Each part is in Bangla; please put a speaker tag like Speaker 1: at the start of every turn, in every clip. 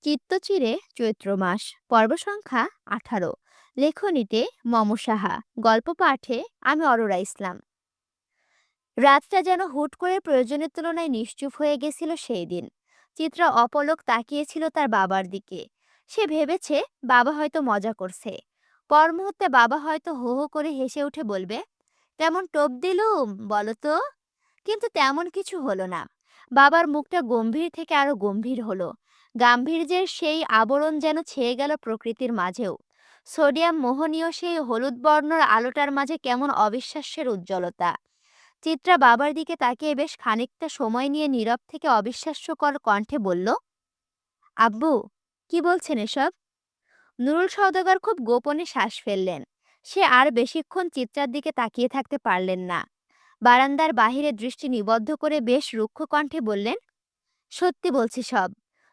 Speaker 1: চিত্তচিরে চৈত্র মাস। পর্ব সংখ্যা ১৮। লেখনীতে মম সাহা। গল্প পাঠে আমি অরোরা ইসলাম। রাতটা যেন হুট করে প্রয়োজনের তুলনায় নিশ্চুপ হয়ে গেছিল সেই দিন। চিত্রা অপলক তাকিয়েছিল তার বাবার দিকে। সে ভেবেছে বাবা হয়তো মজা করছে। পর মুহূর্তে বাবা হয়তো হো হো করে হেসে উঠে বলবে, কেমন টোপ দিলুম বলো তো। কিন্তু তেমন কিছু হলো না। বাবার মুখটা গম্ভীর থেকে আরো গম্ভীর হলো। গাম্ভীর্যের সেই আবরণ যেন ছেয়ে গেল প্রকৃতির মাঝেও। সোডিয়াম মোহনীয় সেই হলুদ বর্ণর আলোটার মাঝে কেমন অবিশ্বাস্যের উজ্জ্বলতা। চিত্রা বাবার দিকে তাকিয়ে বেশ খানিকটা সময় নিয়ে নীরব থেকে অবিশ্বাস্যকর কণ্ঠে বলল, আব্বু, কি বলছেন এসব? নুরুল সওদাগর খুব গোপনে শ্বাস ফেললেন। সে আর বেশিক্ষণ চিত্রার দিকে তাকিয়ে থাকতে পারলেন না। বারান্দার বাহিরে দৃষ্টি নিবদ্ধ করে বেশ রুক্ষ কণ্ঠে বললেন, সত্যি বলছি সব।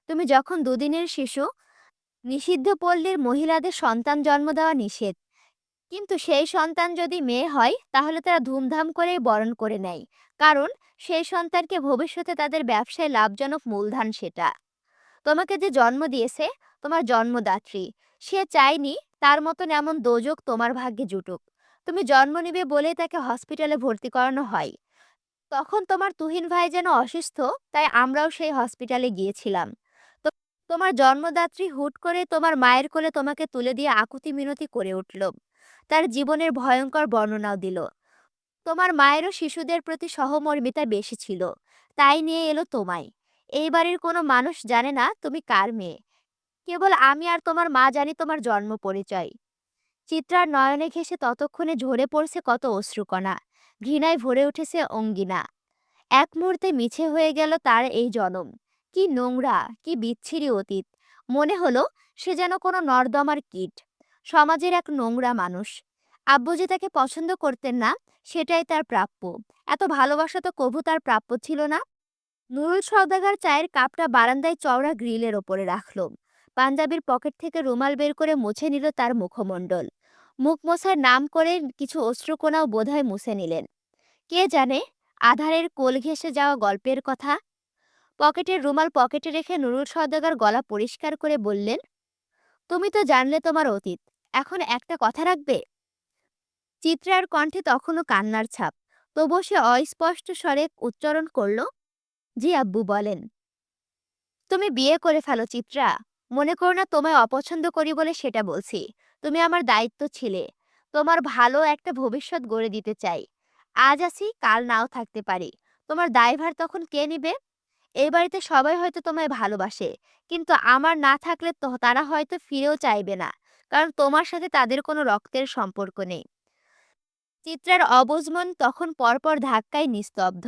Speaker 1: তুমি যখন দুদিনের শিশু, নিষিদ্ধ পল্লীর মহিলাদের সন্তান জন্ম দেওয়া নিষেধ। কিন্তু সেই সন্তান যদি মেয়ে হয় তাহলে তারা ধুমধাম করে বরণ করে নেয়। কারণ সেই সন্তানকে ভবিষ্যতে তাদের ব্যবসায় লাভজনক মূলধন সেটা। তোমাকে যে জন্ম দিয়েছে, তোমার জন্মদাত্রী, সে চায়নি তার মতন এমন দোজক তোমার ভাগ্যে জুটুক। তুমি জন্ম নিবে বলেই তাকে হসপিটালে ভর্তি করানো হয়। তখন তোমার তুহিন ভাই যেন অসুস্থ, তাই আমরাও সেই হসপিটালে গিয়েছিলাম। তো তোমার জন্মদাত্রী হুট করে তোমার মায়ের কোলে তোমাকে তুলে দিয়ে আকুতি মিনতি করে উঠল। তার জীবনের ভয়ঙ্কর বর্ণনাও দিল। তোমার মায়েরও শিশুদের প্রতি সহমর্মিতা বেশি ছিল, তাই নিয়ে এলো তোমায়। এই বাড়ির কোনো মানুষ জানে না তুমি কার মেয়ে। কেবল আমি আর তোমার মা জানি তোমার জন্ম পরিচয়। চিত্রার নয়নে ঘেঁষে ততক্ষণে ঝরে পড়ছে কত অশ্রুকণা। ঘৃণায় ভরে উঠেছে অঙ্গিনা। এক মুহূর্তে মিছে হয়ে গেল তার এই জনম। কি নোংরা, কি বিচ্ছিরি অতীত। মনে হলো সে যেন কোনো নর্দমার কীট, সমাজের এক নোংরা মানুষ। আব্বু যে তাকে পছন্দ করতেন না, সেটাই তার প্রাপ্য। এত ভালোবাসা তো কভু তার প্রাপ্য ছিল না। নুরুল সওদাগর চায়ের কাপটা বারান্দায় চওড়া গ্রিলের ওপরে রাখল। পাঞ্জাবির পকেট থেকে রুমাল বের করে মুছে নিল তার মুখমণ্ডল। মুখ মোছার নাম করে কিছু অশ্রুকণাও বোধহয় মুছে নিলেন। কে জানে, আধারের কোল ঘেঁষে যাওয়া গল্পের কথা। পকেটের রুমাল পকেটে রেখে নুরুল সওদাগর গলা পরিষ্কার করে বললেন, তুমি তো জানলে তোমার অতীত, এখন একটা কথা রাখবে। চিত্রার কণ্ঠে তখনও কান্নার ছাপ। তবুও সে অস্পষ্ট স্বরে উচ্চারণ করল, জি আব্বু, বলেন। তুমি বিয়ে করে ফেলো চিত্রা। মনে করো না তোমায় অপছন্দ করি বলে সেটা বলছি। তুমি আমার দায়িত্ব ছিলে। তোমার ভালো একটা ভবিষ্যৎ গড়ে দিতে চাই। আজ আছি, কাল নাও থাকতে পারি। তোমার দায়ভার তখন কে নিবে? এই বাড়িতে সবাই হয়তো তোমায় ভালোবাসে, কিন্তু আমার না থাকলে তো তারা হয়তো ফিরেও চাইবে না। কারণ তোমার সাথে তাদের কোনো রক্তের সম্পর্ক নেই। চিত্রার অবুঝ মন তখন পরপর ধাক্কায় নিস্তব্ধ।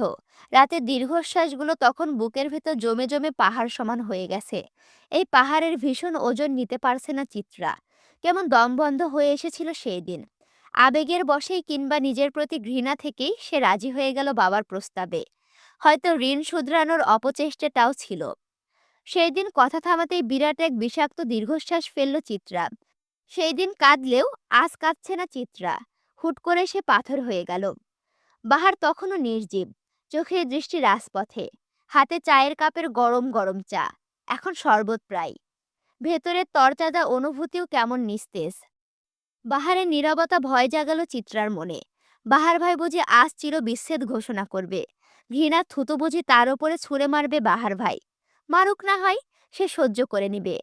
Speaker 1: রাতের দীর্ঘশ্বাসগুলো তখন বুকের ভেতর জমে জমে পাহাড় সমান হয়ে গেছে। এই পাহাড়ের ভীষণ ওজন নিতে পারছে না চিত্রা। কেমন দমবন্ধ হয়ে এসেছিল সেই দিন। আবেগের বশেই কিংবা নিজের প্রতি ঘৃণা থেকেই সে রাজি হয়ে গেল বাবার প্রস্তাবে। হয়তো ঋণ শুধরানোর অপচেষ্টাটাও ছিল। সেই দিন কথা থামাতেই বিরাট এক বিষাক্ত দীর্ঘশ্বাস ফেলল চিত্রা। সেই দিন কাঁদলেও আজ কাঁদছে না চিত্রা। হুট করে সে পাথর হয়ে গেল। বাহার তখনও নির্জীব। চোখের দৃষ্টি রাজপথে। হাতে চায়ের কাপের গরম গরম চা। এখন শরবত প্রায়। ভেতরের তরতাজা অনুভূতিও কেমন নিস্তেজ। বাহারের নীরবতা ভয় জাগালো চিত্রার মনে। বাহার ভাই বুঝি আজ চির বিচ্ছেদ ঘোষণা করবে। ঘৃণার থুতু বুঝি তার উপরে ছুঁড়ে মারবে বাহার ভাই। মারুক না হয়, সে সহ্য করে নিবে।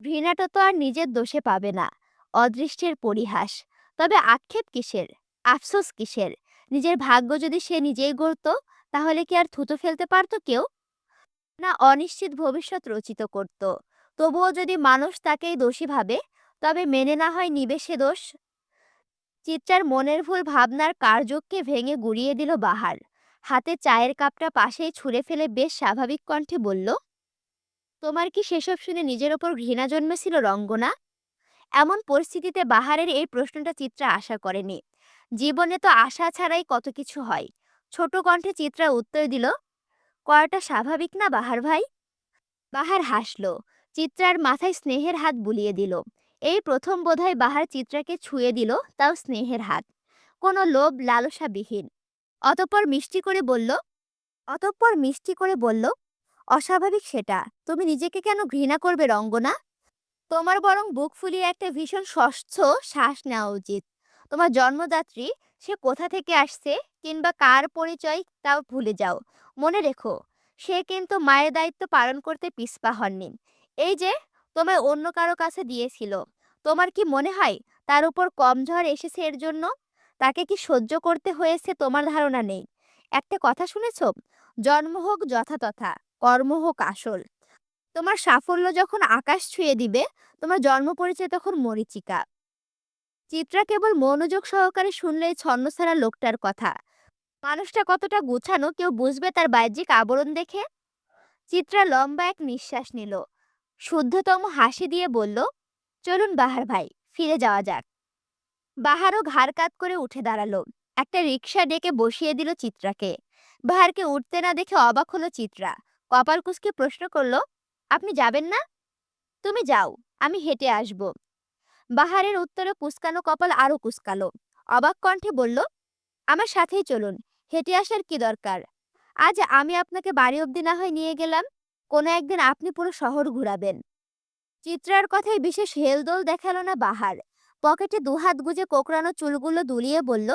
Speaker 1: ঘৃণাটা তো আর নিজের দোষে পাবে না। অদৃষ্টের পরিহাস। তবে আক্ষেপ কিসের? আফসোস কিসের? নিজের ভাগ্য যদি সে নিজেই গড়ত, তাহলে কি আর থুতু ফেলতে পারত কেউ? না, অনিশ্চিত ভবিষ্যৎ রচিত করত। তবুও যদি মানুষ তাকেই দোষী ভাবে, তবে মেনে না হয় নিবে সে দোষ। চিত্রার মনের ভুল ভাবনার কারযোগকে ভেঙে গুড়িয়ে দিল বাহার। হাতে চায়ের কাপটা পাশেই ছুঁড়ে ফেলে বেশ স্বাভাবিক কণ্ঠে বলল, তোমার কি সেসব শুনে নিজের ওপর ঘৃণা জন্মেছিল রঙ্গনা? এমন পরিস্থিতিতে বাহারের এই প্রশ্নটা চিত্রা আশা করেনি। জীবনে তো আশা ছাড়াই কত কিছু হয়। ছোট কণ্ঠে চিত্রা উত্তর দিল, করাটা স্বাভাবিক না বাহার ভাই? বাহার হাসল। চিত্রার মাথায় স্নেহের হাত বুলিয়ে দিল। এই প্রথম বোধহয় বাহার চিত্রাকে ছুঁয়ে দিল, তাও স্নেহের হাত। কোনো লোভ লালসাবিহীন। অতঃপর মিষ্টি করে বলল, অতঃপর মিষ্টি করে বলল, অস্বাভাবিক সেটা। তুমি নিজেকে কেন ঘৃণা করবে রঙ্গনা? তোমার বরং বুক ফুলিয়ে একটা ভীষণ স্বচ্ছ শ্বাস নেওয়া উচিত। তোমার জন্মদাত্রী, সে কোথা থেকে আসছে কিংবা কার পরিচয় তাও ভুলে যাও। মনে রেখো, সে কিন্তু মায়ের দায়িত্ব পালন করতে পিছপা হননি। এই যে তোমায় অন্য কারো কাছে দিয়েছিল, তোমার কি মনে হয় তার উপর কম ঝড় এসেছে এর জন্য? তাকে কি সহ্য করতে হয়েছে তোমার ধারণা নেই। একটা কথা শুনেছ, জন্ম হোক যথাতথা, কর্ম হোক আসল। তোমার সাফল্য যখন আকাশ ছুঁয়ে দিবে, তোমার জন্ম পরিচয় তখন মরীচিকা। চিত্রা কেবল মনোযোগ সহকারে শুনলে এই ছন্নছাড়া লোকটার কথা। মানুষটা কতটা গুছানো কেউ বুঝবে তার বাহ্যিক আবরণ দেখে। চিত্রা লম্বা এক নিঃশ্বাস নিল, শুদ্ধতম হাসি দিয়ে বলল, চলুন বাহার ভাই, ফিরে যাওয়া যাক। বাহারও ঘাড় কাত করে উঠে দাঁড়ালো। একটা রিক্সা ডেকে বসিয়ে দিল চিত্রাকে। বাহারকে উঠতে না দেখে অবাক হলো চিত্রা। কপাল কুঁচকে প্রশ্ন করলো, আপনি যাবেন না? তুমি যাও, আমি হেঁটে আসব। বাহারের উত্তরে কুঁচকানো কপাল আরো কুঁচকালো। অবাক কণ্ঠে বলল, আমার সাথেই চলুন। হেঁটে আসার কি দরকার? আজ আমি আপনাকে বাড়ি অবধি না হয় নিয়ে গেলাম, কোনো একদিন আপনি পুরো শহর ঘুরাবেন। চিত্রার কথায় বিশেষ হেলদোল দেখালো না বাহার। পকেটে দুহাত গুজে কোকড়ানো চুলগুলো দুলিয়ে বলল,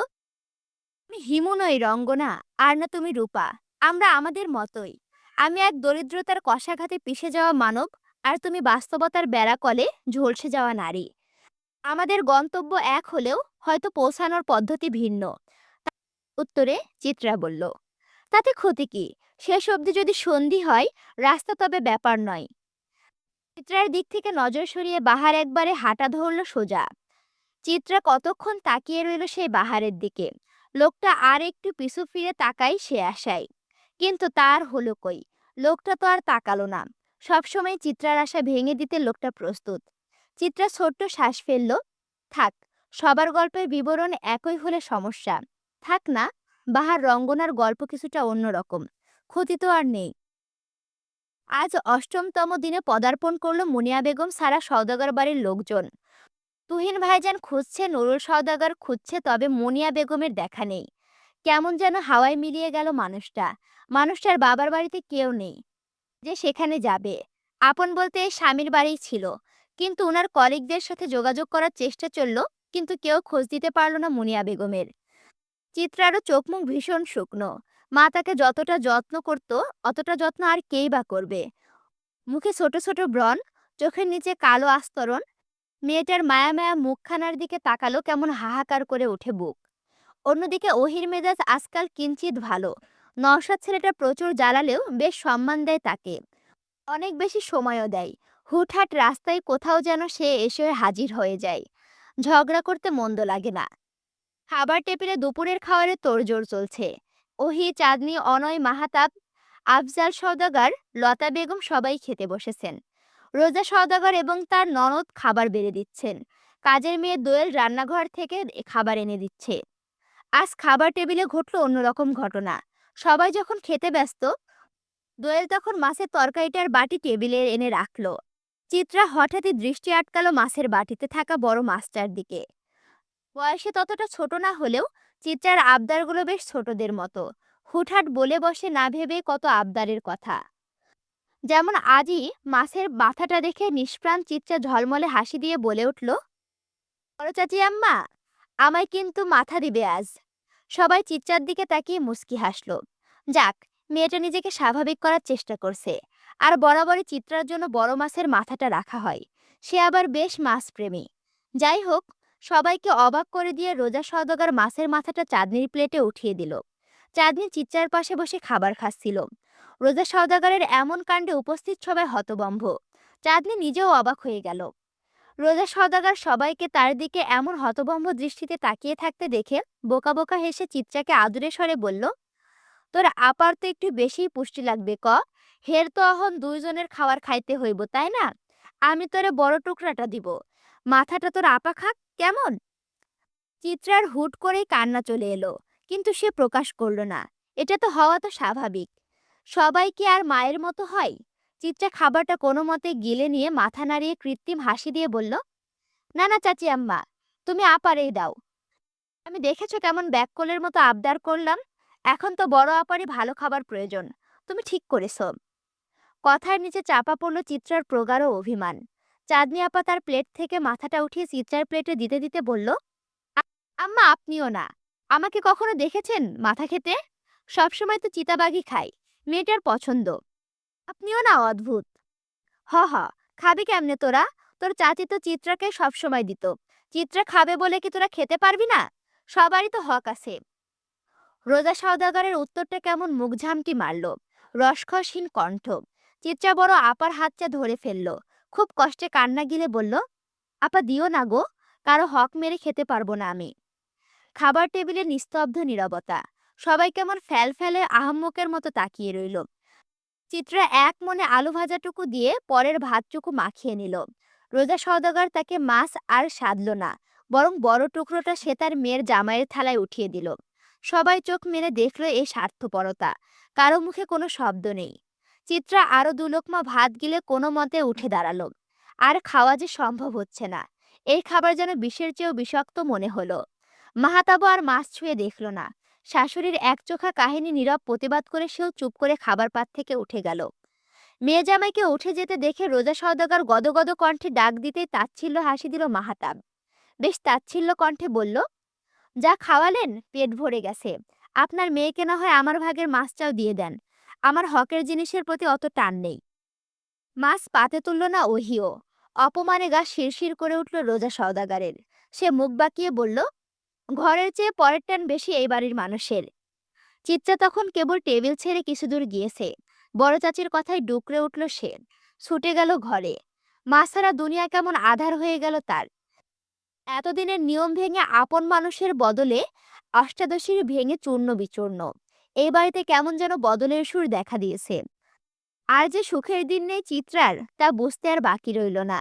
Speaker 1: তুমি হিমু নই রঙ্গনা, আর না তুমি রূপা। আমরা আমাদের মতোই। আমি এক দরিদ্রতার কষাঘাতে পিষে যাওয়া মানব, আর তুমি বাস্তবতার বেড়াকলে ঝলসে যাওয়া নারী। আমাদের গন্তব্য এক হলেও হয়তো পৌঁছানোর পদ্ধতি ভিন্ন। উত্তরে চিত্রা বলল, তাতে ক্ষতি কি? শেষ অবধি যদি সন্ধি হয়, রাস্তা তবে ব্যাপার নয়। চিত্রার দিক থেকে নজর সরিয়ে বাহার একবারে হাঁটা ধরল সোজা। চিত্রা কতক্ষণ তাকিয়ে রইল সেই বাহারের দিকে। লোকটা আর একটু পিছু ফিরে তাকাই সে আশায়, কিন্তু তার হলো কই। লোকটা তো আর তাকালো না। সবসময় চিত্রার আশা ভেঙে দিতে লোকটা প্রস্তুত। চিত্রা ছোট্ট শ্বাস ফেলল। থাক, সবার গল্পের বিবরণ একই হলে সমস্যা। থাক না, বাহার রঙ্গনার গল্প কিছুটা অন্যরকম। ক্ষতি তো আর নেই। আজ অষ্টমতম দিনে পদার্পণ করলো মুনিয়া বেগম সারা সওদাগর বাড়ির লোকজন। তুহিন ভাইজান খুঁজছে, নুরুল সওদাগর খুঁজছে, তবে মুনিয়া বেগমের দেখা নেই। কেমন যেন হাওয়ায় মিলিয়ে গেল মানুষটা। মানুষটার বাবার বাড়িতে কেউ নেই যে সেখানে যাবে। আপন বলতে এই স্বামীর বাড়িই ছিল, কিন্তু উনার কলিগদের সাথে যোগাযোগ করার চেষ্টা চলল, কিন্তু কেউ খোঁজ দিতে পারল না মুনিয়া বেগমের। চিত্রারও চোখ মুখ ভীষণ শুকনো। মা তাকে যতটা যত্ন করত, অতটা যত্ন আর কেই বা করবে। মুখে ছোট ছোট ব্রণ, চোখের নিচে কালো আস্তরণ। মেয়েটার মায়া মায়া মুখখানার দিকে তাকালো, কেমন হাহাকার করে ওঠে বুক। অন্যদিকে ওহির মেজাজ আজকাল কিঞ্চিত ভালো। নওশাদ ছেলেটা প্রচুর জ্বালালেও বেশ সম্মান দেয় তাকে, অনেক বেশি সময়ও দেয়। হুটহাট রাস্তায় কোথাও যেন সে এসে হাজির হয়ে যায়। ঝগড়া করতে মন্দ লাগে না। খাবার টেবিলে দুপুরের খাবারের তোড়জোড় চলছে। ওহি, চাঁদনি, অনয়, মাহাতাব, আফজাল সওদাগর, লতা বেগম সবাই খেতে বসেছেন। রোজা সওদাগর এবং তার ননদ খাবার বেড়ে দিচ্ছেন। কাজের মেয়ে দোয়েল রান্নাঘর থেকে খাবার এনে দিচ্ছে। আজ খাবার টেবিলে ঘটল অন্যরকম ঘটনা। সবাই যখন খেতে ব্যস্ত, দোয়েল তখন মাছের তরকারিটার বাটি টেবিলে এনে রাখলো। চিত্রা হঠাৎই দৃষ্টি আটকালো মাছের বাটিতে থাকা বড় মাছটার দিকে। বয়সে ততটা ছোট না হলেও চিত্রার আবদারগুলো বেশ ছোটদের মতো। হুটহাট বলে বসে না ভেবে কত আবদারের কথা। যেমন আজই মাছের মাথাটা দেখে নিষ্প্রাণ চিত্রা ঝলমলে হাসি দিয়ে বলে উঠল, বড় চাচি আম্মা, আমায় কিন্তু মাথা দিবে আজ। সবাই চিত্রার দিকে তাকিয়ে মুচকি হাসলো। যাক, মেয়েটা নিজেকে স্বাভাবিক করার চেষ্টা করছে। আর বরাবরই চিত্রার জন্য বড় মাছের মাথাটা রাখা হয়। সে আবার বেশ মাছপ্রেমী। যাই হোক, সবাইকে অবাক করে দিয়ে রোজা সওদাগর মাছের মাথাটা চাঁদনির প্লেটে উঠিয়ে দিল। চাঁদনি চিত্রার পাশে বসে খাবার খাচ্ছিল। রোজা সওদাগরের এমন কাণ্ডে উপস্থিত সবাই হতবম্ব। চাঁদনি নিজেও অবাক হয়ে গেল। রোজা সওদাগর সবাইকে তার দিকে এমন হতভম্ব দৃষ্টিতে তাকিয়ে থাকতে দেখে বোকা বোকা হেসে চিত্রাকে আদুরে স্বরে বলল, তোর আপার তো একটু বেশি পুষ্টি লাগবে ক। হের তো অহন দুইজনের খাবার খাইতে হইব, তাই না? আমি তোরে বড় টুকরাটা দিব, মাথাটা তোর আপা খাক কেমন? চিত্রার হুট করেই কান্না চলে এলো, কিন্তু সে প্রকাশ করলো না। এটা তো হওয়া তো স্বাভাবিক। সবাই কি আর মায়ের মতো হয়? চিত্রা খাবারটা কোনো মতে গিলে নিয়ে মাথা নাড়িয়ে কৃত্রিম হাসি দিয়ে বলল, না না চাচি আম্মা, তুমি আপারেই দাও। আমি দেখেছো কেমন ব্যাককলের মতো আবদার করলাম। এখন তো বড় আপারই ভালো খাবার প্রয়োজন। তুমি ঠিক করেছো। কথার নিচে চাপা পড়ল চিত্রার প্রগাঢ় অভিমান। চাঁদনি আপা তার প্লেট থেকে মাথাটা উঠিয়ে চিত্রার প্লেটে দিতে দিতে বলল, আম্মা আপনিও না। আমাকে কখনো দেখেছেন মাথা খেতে? সবসময় তো চিতাবাঘই খাই, মেয়েটার পছন্দ। আপনিও না অদ্ভুত। হ হ, খাবি কেমনে তোরা? তোর চাচি তো চিত্রাকে সবসময় দিত। চিত্রা খাবে বলে কি তোরা খেতে পারবি না? সবারই তো হক আছে। রোজা সওদাগরের উত্তরটা কেমন মুখ ঝামটি মারল। রসকসহীন কণ্ঠ। চিত্রা বড় আপার হাতটা ধরে ফেলল। খুব কষ্টে কান্না গিলে বলল, আপা দিও না গো, কারো হক মেরে খেতে পারবো না আমি। খাবার টেবিলে নিস্তব্ধ নীরবতা। সবাই কেমন ফ্যাল ফেলে আহাম্মকের মতো তাকিয়ে রইল। চিত্রা এক মনে আলু ভাজাটুকু দিয়ে পরের ভাতটুকু মাখিয়ে নিল। রোজা সওদাগর তাকে মাছ আর সাধল না, বরং বড় টুকরোটা সে তার মেয়ের জামাইয়ের থালায় উঠিয়ে দিল। সবাই চোখ মেলে দেখল এই স্বার্থপরতা। কারো মুখে কোনো শব্দ নেই। চিত্রা আরো দুলোকমা ভাত গিলে কোনো মতে উঠে দাঁড়ালো। আর খাওয়া যে সম্ভব হচ্ছে না। এই খাবার যেন বিষের চেয়েও বিষাক্ত মনে হলো। মাহাতাবু আর মাছ ছুঁয়ে দেখল না। শাশুড়ির একচোখা কাহিনী নীরব প্রতিবাদ করে সেও চুপ করে খাবার পাত থেকে উঠে গেল। মেয়ে জামাইকে উঠে যেতে দেখে রোজা সওদাগর গদগদ কণ্ঠে ডাক দিতেই তাচ্ছিল্য হাসি দিল মাহাতাব। বেশ তাচ্ছিল্য কণ্ঠে বলল, যা খাওয়ালেন পেট ভরে গেছে। আপনার মেয়েকে না হয় আমার ভাগের মাছটাও দিয়ে দেন। আমার হকের জিনিসের প্রতি অত টান নেই। মাছ পাতে তুলল না ওহিও। অপমানে গা শিরশির করে উঠল রোজা সওদাগারের। সে মুখ বাঁকিয়ে বলল, ঘরের চেয়ে পরের টান বেশি এই বাড়ির মানুষের। চিত্রা তখন কেবল টেবিল ছেড়ে কিছু দূর গিয়েছে। বড় চাচির কথায় ডুকরে উঠল সে। ছুটে গেল ঘরে। মা ছাড়া দুনিয়া কেমন আধার হয়ে গেল তার। এতদিনের নিয়ম ভেঙে আপন মানুষের বদলে অষ্টাদশীর ভেঙে চূর্ণ বিচূর্ণ। এই বাড়িতে কেমন যেন বদলের সুর দেখা দিয়েছে। আর যে সুখের দিন নেই চিত্রার, তা বুঝতে আর বাকি রইল না।